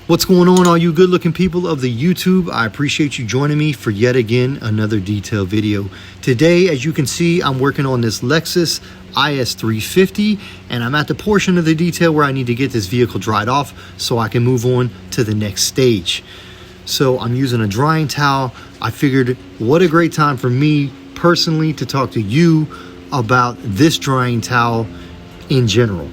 What's going on, all you good looking people of the YouTube? I appreciate you joining me for yet again another detail video. Today, as you can see, I'm working on this Lexus IS350 and I'm at the portion of the detail where I need to get this vehicle dried off so I can move on to the next stage. So I'm using a drying towel. I figured what a great time for me personally to talk to you about this drying towel in general.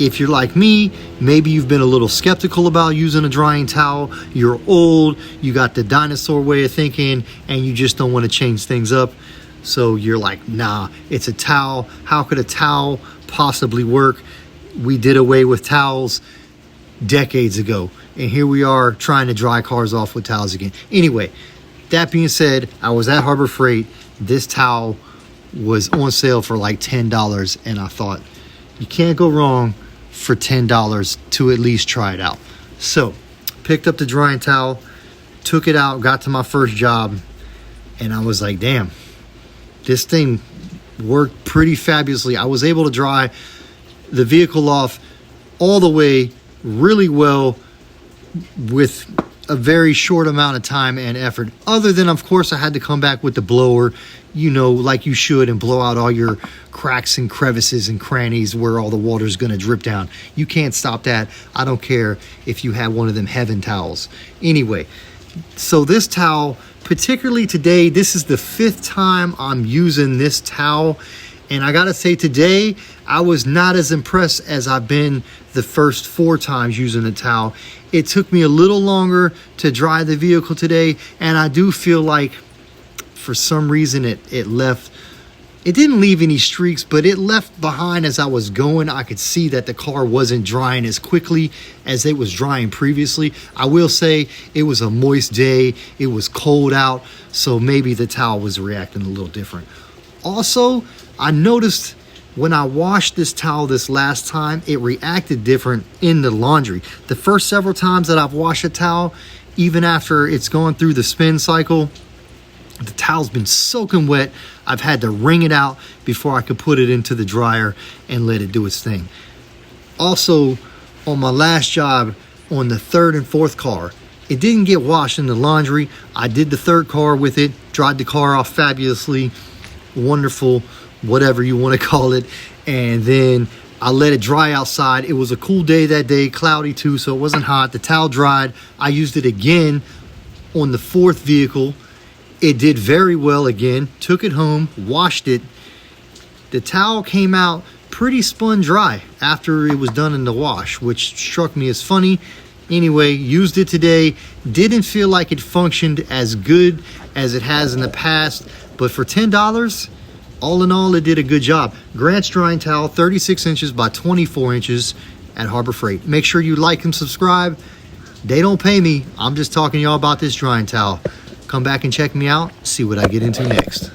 If you're like me, maybe you've been a little skeptical about using a drying towel. You're old, you got the dinosaur way of thinking, and you just don't want to change things up. So you're like, nah, it's a towel. How could a towel possibly work? We did away with towels decades ago, and here we are trying to dry cars off with towels again. Anyway, that being said, I was at Harbor Freight. This towel was on sale for like $10, and I thought, you can't go wrong for $10 to at least try it out. So picked up the drying towel, took it out, got to my first job, and I was like, damn, this thing worked pretty fabulously. I was able to dry the vehicle off all the way really well with a very short amount of time and effort, other than, of course, I had to come back with the blower, you know, like you should, and blow out all your cracks and crevices and crannies where all the water's going to drip down. You can't stop that. I don't care if you have one of them heaven towels. Anyway, so this towel, particularly today, this is the 5th time I'm using this towel. And I gotta say, today, I was not as impressed as I've been the first 4 times using the towel. It took me a little longer to dry the vehicle today, and I do feel like for some reason it didn't leave any streaks, but it left behind as I was going. I could see that the car wasn't drying as quickly as it was drying previously. I will say it was a moist day, it was cold out, so maybe the towel was reacting a little different. Also, I noticed when I washed this towel this last time, it reacted different in the laundry. The first several times that I've washed a towel, even after it's gone through the spin cycle, the towel's been soaking wet. I've had to wring it out before I could put it into the dryer and let it do its thing. Also, on my last job, on the 3rd and 4th car, it didn't get washed in the laundry. I did the 3rd car with it, dried the car off fabulously, wonderful, whatever you want to call it, and then I let it dry outside. It was a cool day that day, cloudy too, so it wasn't hot. The towel dried. I used it again on the 4th vehicle. It did very well again. Took it home, washed it. The towel came out pretty spun dry after it was done in the wash, which struck me as funny. Anyway, used it today. Didn't feel like it functioned as good as it has in the past, but for $10, all in all, it did a good job. Grant's drying towel, 36 inches by 24 inches at Harbor Freight. Make sure you like and subscribe. They don't pay me. I'm just talking to y'all about this drying towel. Come back and check me out. See what I get into next.